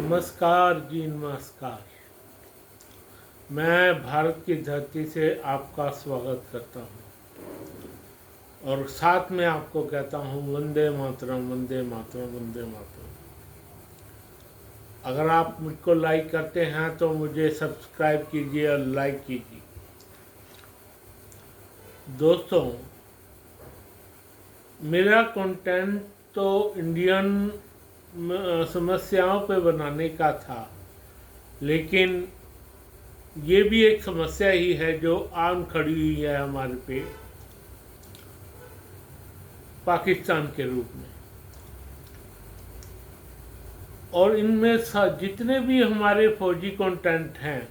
नमस्कार जी, नमस्कार। मैं भारत की धरती से आपका स्वागत करता हूँ और साथ में आपको कहता हूँ वंदे मातरम, वंदे मातरम, वंदे मातरम। अगर आप मुझको लाइक करते हैं तो मुझे सब्सक्राइब कीजिए और लाइक कीजिए। दोस्तों, मेरा कंटेंट तो इंडियन समस्याओं पे बनाने का था, लेकिन ये भी एक समस्या ही है जो आन खड़ी हुई है हमारे पे, पाकिस्तान के रूप में। और इनमें जितने भी हमारे फौजी कंटेंट हैं,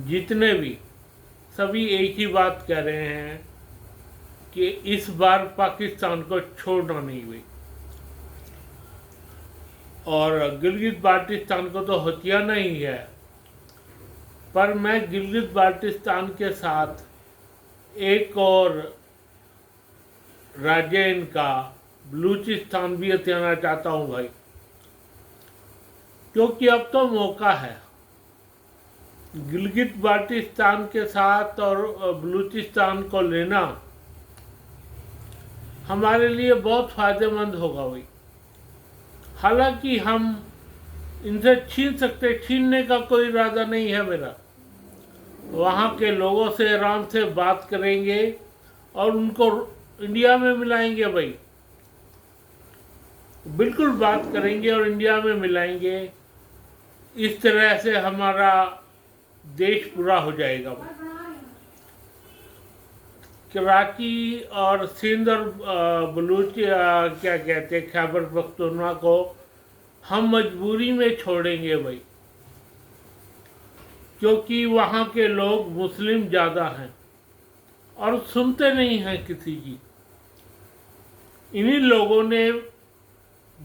जितने भी, सभी एक ही बात कह रहे हैं कि इस बार पाकिस्तान को छोड़ना नहीं हुई। और गिलगित बाल्टिस्तान को तो हथियाना ही है, पर मैं गिलगित बाल्टिस्तान के साथ एक और राज्य इनका बलूचिस्तान भी हथियाना चाहता हूँ भाई, क्योंकि अब तो मौका है। गिलगित बाल्टिस्तान के साथ और बलूचिस्तान को लेना हमारे लिए बहुत फायदेमंद होगा भाई। हालांकि हम इनसे छीन सकते, छीनने का कोई इरादा नहीं है मेरा। वहाँ के लोगों से आराम से बात करेंगे और उनको इंडिया में मिलाएंगे भाई, बिल्कुल बात करेंगे और इंडिया में मिलाएंगे। इस तरह से हमारा देश पूरा हो जाएगा भाई। कराची और सिंध और बलूच क्या कहते हैं, खैबर पख्तूनख्वा को हम मजबूरी में छोड़ेंगे भाई, क्योंकि वहाँ के लोग मुस्लिम ज़्यादा हैं और सुनते नहीं हैं किसी की। इन्हीं लोगों ने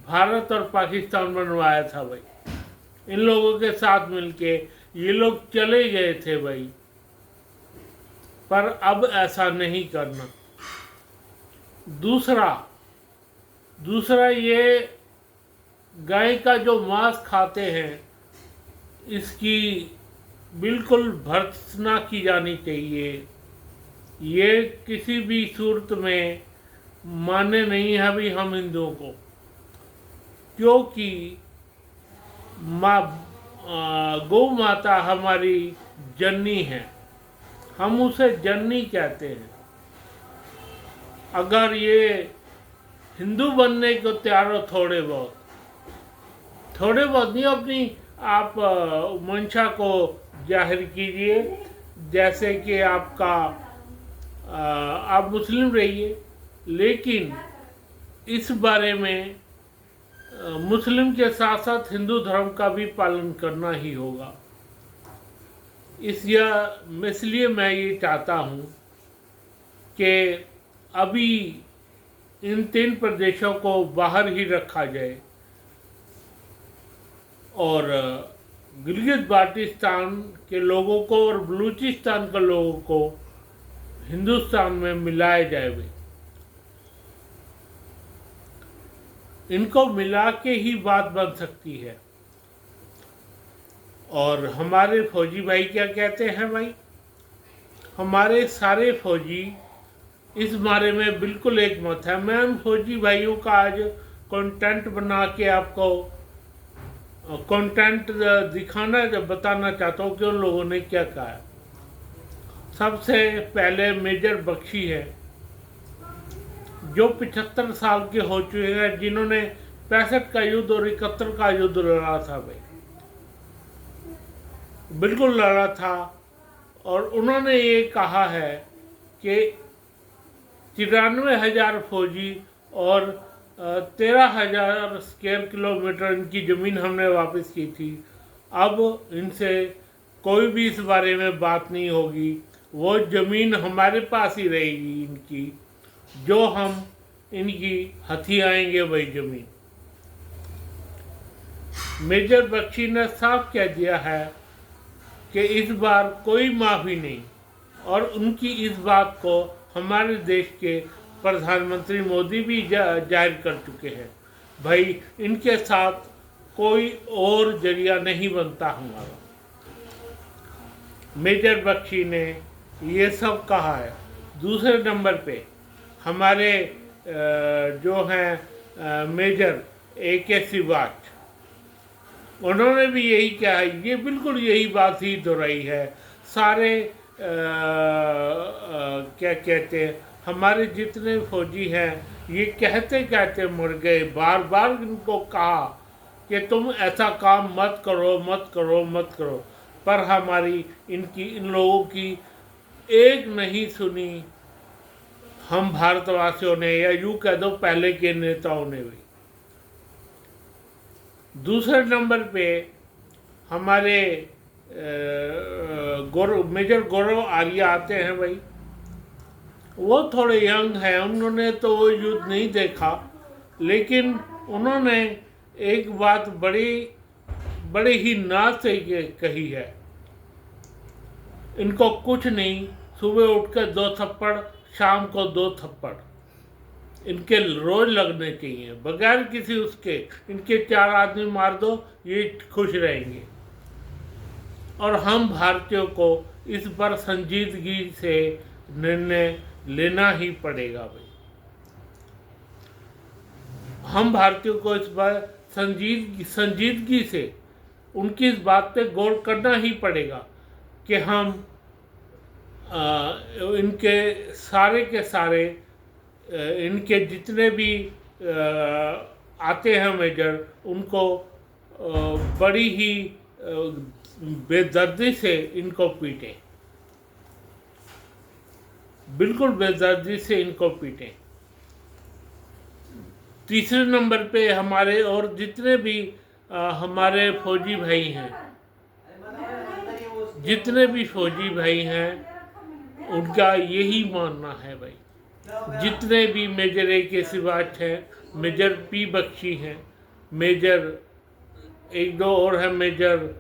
भारत और पाकिस्तान बनवाया था भाई। इन लोगों के साथ मिलके ये लोग चले गए थे भाई, पर अब ऐसा नहीं करना। दूसरा ये गाय का जो मांस खाते हैं, इसकी बिल्कुल भर्त्सना की जानी चाहिए। ये किसी भी सूरत में माने नहीं है भी हम हिंदुओं को, क्योंकि गौ माता हमारी जननी है, हम उसे जननी कहते हैं। अगर ये हिंदू बनने को तैयार हो, थोड़े बहुत नहीं, अपनी आप मंशा को जाहिर कीजिए, जैसे कि आपका आप मुस्लिम रहिए, लेकिन इस बारे में मुस्लिम के साथ साथ हिंदू धर्म का भी पालन करना ही होगा। इसलिए मैं ये चाहता हूँ कि अभी इन 3 प्रदेशों को बाहर ही रखा जाए और गिलगित बाल्टिस्तान के लोगों को और बलूचिस्तान के लोगों को हिंदुस्तान में मिलाया जाए भाई। इनको मिला के ही बात बन सकती है। और हमारे फौजी भाई क्या कहते हैं भाई, हमारे सारे फौजी इस बारे में बिल्कुल एक मत है। मैं उन फौजी भाइयों का आज कंटेंट बना के आपको कंटेंट बताना चाहता हूँ कि उन लोगों ने क्या कहा है। सबसे पहले मेजर बख्शी है, जो 75 साल के हो चुके हैं, जिन्होंने 65 का युद्ध और 71 का युद्ध लड़ा था भाई, बिल्कुल लड़ा था। और उन्होंने ये कहा है कि 93,000 फौजी और 13,000 स्क्वायर किलोमीटर इनकी ज़मीन हमने वापस की थी। अब इनसे कोई भी इस बारे में बात नहीं होगी, वो ज़मीन हमारे पास ही रहेगी इनकी, जो हम इनकी हथियाएंगे वही ज़मीन। मेजर बख्शी ने साफ कह दिया है कि इस बार कोई माफ़ी नहीं, और उनकी इस बात को हमारे देश के प्रधानमंत्री मोदी भी जाहिर कर चुके हैं। भाई, इनके साथ कोई और जरिया नहीं बनता हमारा। मेजर बख्शी ने ये सब कहा है। दूसरे नंबर पे हमारे जो हैं मेजर AK सिवाच, उन्होंने भी यही कहा है, ये बिल्कुल यही बात ही दोहराई है। सारे क्या कहते हैं, हमारे जितने फौजी हैं ये कहते कहते मर गए। बार बार इनको कहा कि तुम ऐसा काम मत करो, मत करो, मत करो, पर हमारी इन लोगों की एक नहीं सुनी। हम भारतवासियों ने, या यूँ कह दो पहले के नेताओं ने भी। दूसरे नंबर पे हमारे मेजर गौरव आर्य आते हैं भाई। वो थोड़े यंग हैं, उन्होंने तो वो युद्ध नहीं देखा, लेकिन उन्होंने एक बात बड़े ही नाज से कही है। इनको कुछ नहीं, सुबह उठकर 2 थप्पड़, शाम को 2 थप्पड़ इनके रोज लगने चाहिए, बगैर किसी उसके। इनके 4 आदमी मार दो, ये खुश रहेंगे। और हम भारतीयों को इस पर संजीदगी से निर्णय लेना ही पड़ेगा भाई। हम भारतीयों को इस बार संजीदगी से उनकी इस बात पे गौर करना ही पड़ेगा कि हम इनके सारे के सारे इनके जितने भी आते हैं मेजर, उनको बड़ी ही बेदर्दी से इनको पीटें, बिल्कुल बेदर्दी से इनको पीटें। तीसरे नंबर पे हमारे और जितने भी हमारे फौजी भाई हैं, जितने भी फौजी भाई हैं, उनका यही मानना है भाई। जितने भी मेजर AK सिवाच हैं, मेजर P बख्शी हैं, मेजर 1-2 और हैं मेजर,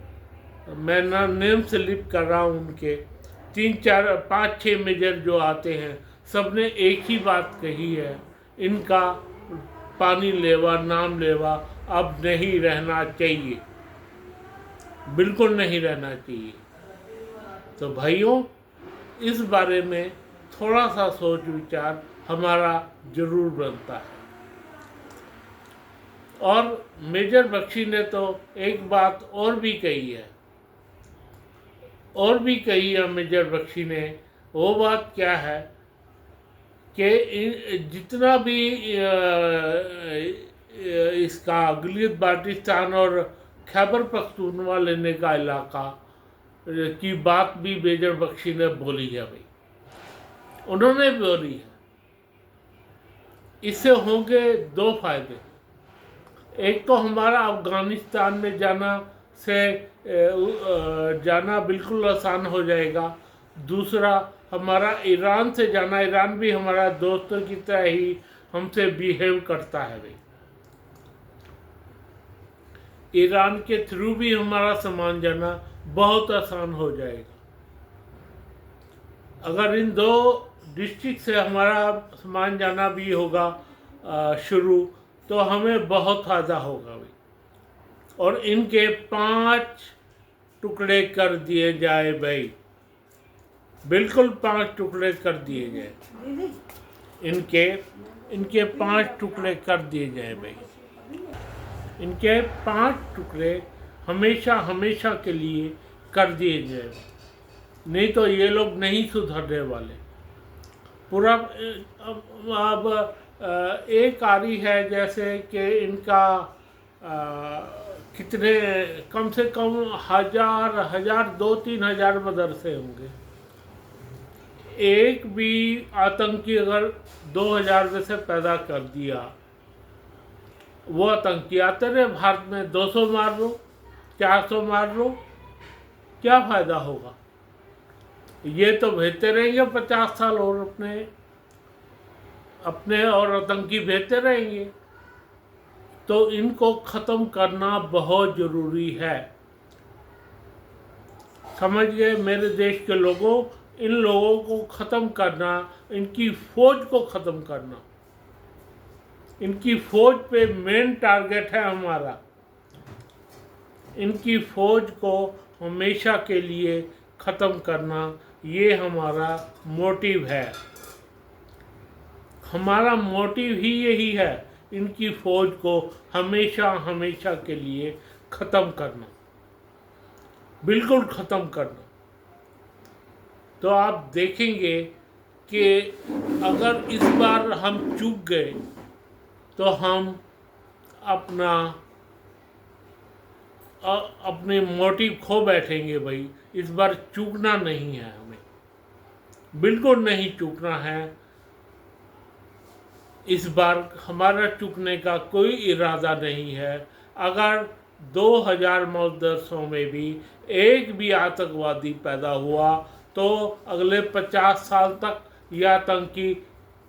मैं ना नेम स्लिप कर रहा हूँ उनके, 3-4-5-6 मेजर जो आते हैं, सबने एक ही बात कही है, इनका पानी लेवा नाम लेवा अब नहीं रहना चाहिए, बिल्कुल नहीं रहना चाहिए। तो भाइयों, इस बारे में थोड़ा सा सोच विचार हमारा जरूर बनता है। और मेजर बख्शी ने तो एक बात और भी कही है, मेजर बख्शी ने। वो बात क्या है कि जितना भी इसका गिलगित बाल्टिस्तान और खैबर पख्तूनख्वा लेने का इलाका की बात भी मेजर बख्शी ने बोली है भाई, उन्होंने बोली है। इससे होंगे 2 फायदे। एक तो हमारा अफगानिस्तान में जाना बिल्कुल आसान हो जाएगा। दूसरा, हमारा ईरान से जाना, ईरान भी हमारा दोस्तों की तरह ही हमसे बिहेव करता है भाई। ईरान के थ्रू भी हमारा सामान जाना बहुत आसान हो जाएगा। अगर इन 2 डिस्ट्रिक्ट से हमारा सामान जाना भी होगा शुरू, तो हमें बहुत फ़ायदा होगा भाई। और इनके 5 टुकड़े कर दिए जाए भाई, बिल्कुल 5 टुकड़े कर दिए जाए, इनके 5 टुकड़े कर दिए जाए भाई। इनके 5 टुकड़े हमेशा के लिए कर दिए जाए, नहीं तो ये लोग नहीं सुधरने वाले। पूरा अब एक आरी है जैसे कि इनका कितने, कम से कम 2-3 हज़ार मदरसे होंगे। एक भी आतंकी अगर 2000 में से पैदा कर दिया, वो आतंकी आते रहे भारत में, 200 मार लो, 400 मार लो, क्या फ़ायदा होगा? ये तो भेजते रहेंगे 50 साल और अपने और आतंकी भेजते रहेंगे। तो इनको ख़त्म करना बहुत ज़रूरी है। समझ गए मेरे देश के लोगों? इन लोगों को ख़त्म करना, इनकी फ़ौज को ख़त्म करना, इनकी फ़ौज पे मेन टारगेट है हमारा। इनकी फौज को हमेशा के लिए ख़त्म करना, ये हमारा मोटिव है। हमारा मोटिव ही यही है, इनकी फौज को हमेशा हमेशा के लिए ख़त्म करना, बिल्कुल ख़त्म करना। तो आप देखेंगे कि अगर इस बार हम चूक गए तो हम अपने मोटिव खो बैठेंगे। भाई इस बार चूकना नहीं है, हमें बिल्कुल नहीं चूकना है। इस बार हमारा चूकने का कोई इरादा नहीं है। अगर 2010 में भी एक भी आतंकवादी पैदा हुआ तो अगले 50 साल तक ये आतंकी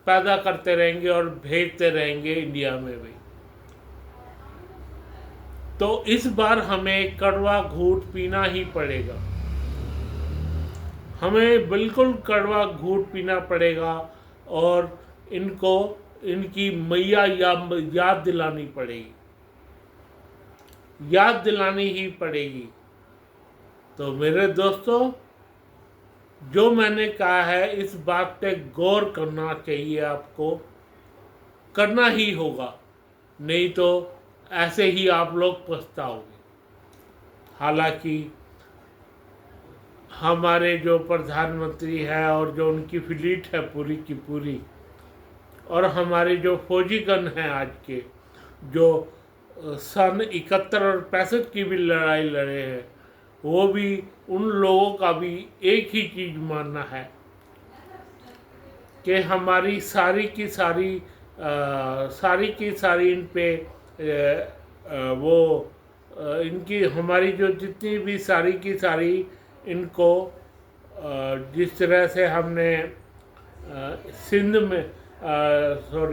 पैदा करते रहेंगे और भेजते रहेंगे इंडिया में भी। तो इस बार हमें कड़वा घूंट पीना ही पड़ेगा, हमें बिल्कुल कड़वा घूंट पीना पड़ेगा और इनको इनकी मैया याद दिलानी पड़ेगी, याद दिलानी ही पड़ेगी। तो मेरे दोस्तों, जो मैंने कहा है इस बात पे गौर करना चाहिए, आपको करना ही होगा, नहीं तो ऐसे ही आप लोग पछताओगे। हालांकि हमारे जो प्रधानमंत्री है और जो उनकी फ्लीट है पूरी की पूरी, और हमारे जो फौजीगण हैं आज के, जो सन 71 और 65 की भी लड़ाई लड़े हैं, वो भी उन लोगों का भी एक ही चीज़ मानना है कि हमारी सारी की सारी इन पे इनकी हमारी जो जितनी भी सारी की सारी इनको जिस तरह से हमने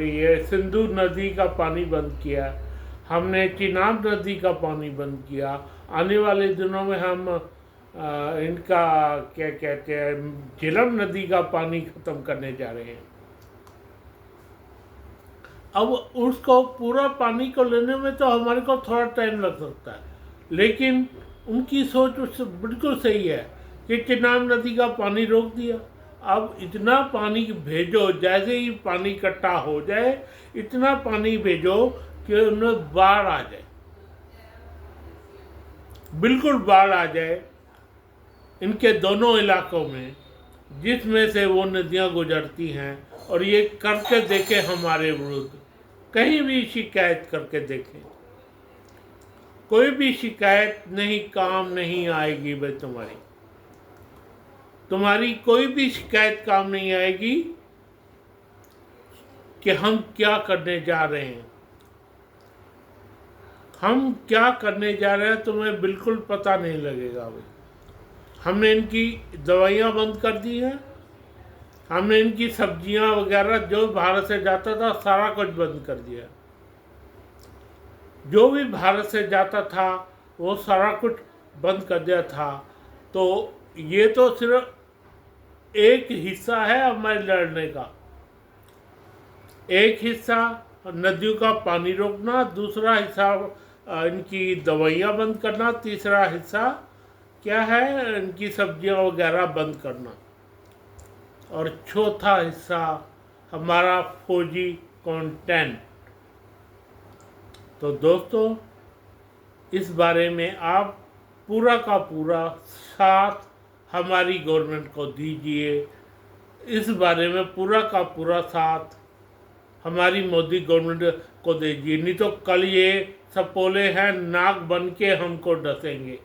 ये सिंधु नदी का पानी बंद किया, हमने चिनाब नदी का पानी बंद किया, आने वाले दिनों में हम इनका क्या कहते हैं झेलम नदी का पानी ख़त्म करने जा रहे हैं। अब उसको पूरा पानी को लेने में तो हमारे को थोड़ा टाइम लग सकता है, लेकिन उनकी सोच उससे बिल्कुल सही है कि चिनाब नदी का पानी रोक दिया। अब इतना पानी भेजो, जैसे ही पानी इकट्ठा हो जाए इतना पानी भेजो कि उन्हें बाढ़ आ जाए, बिल्कुल बाढ़ आ जाए इनके दोनों इलाकों में जिसमें से वो नदियां गुजरती हैं। और ये करके देखें, हमारे विरुद्ध कहीं भी शिकायत करके देखें, कोई भी शिकायत नहीं काम नहीं आएगी भाई। तुम्हारी कोई भी शिकायत काम नहीं आएगी कि हम क्या करने जा रहे हैं। हम क्या करने जा रहे हैं तुम्हें बिल्कुल पता नहीं लगेगा भाई। हमने इनकी दवाइयाँ बंद कर दी हैं, हमने इनकी सब्जियां वगैरह जो भारत से जाता था सारा कुछ बंद कर दिया। जो भी भारत से जाता था वो सारा कुछ बंद कर दिया था। तो ये तो सिर्फ एक हिस्सा है हमारे लड़ने का। एक हिस्सा नदियों का पानी रोकना, दूसरा हिस्सा इनकी दवाइयाँ बंद करना, तीसरा हिस्सा क्या है इनकी सब्जियां वगैरह बंद करना, और चौथा हिस्सा हमारा फौजी कंटेंट। तो दोस्तों, इस बारे में आप पूरा का पूरा साथ हमारी गवर्नमेंट को दीजिए। इस बारे में पूरा का पूरा साथ हमारी मोदी गवर्नमेंट को दीजिए, नहीं तो कल ये सपोले हैं नाक बन के हमको डसेंगे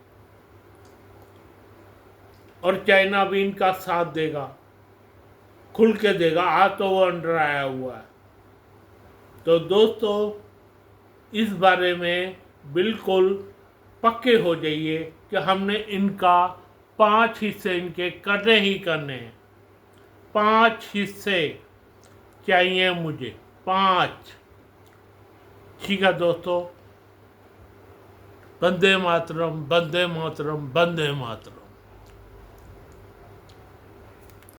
और चाइना भी इनका साथ देगा, खुल के देगा। आज तो वो अंडर आया हुआ है। तो दोस्तों, इस बारे में बिल्कुल पक्के हो जाइए कि हमने इनका 5 हिस्से इनके करने ही करने हैं। 5 हिस्से चाहिए मुझे, 5। ठीक है दोस्तों, वंदे मातरम, वंदे मातरम, वंदे मातरम।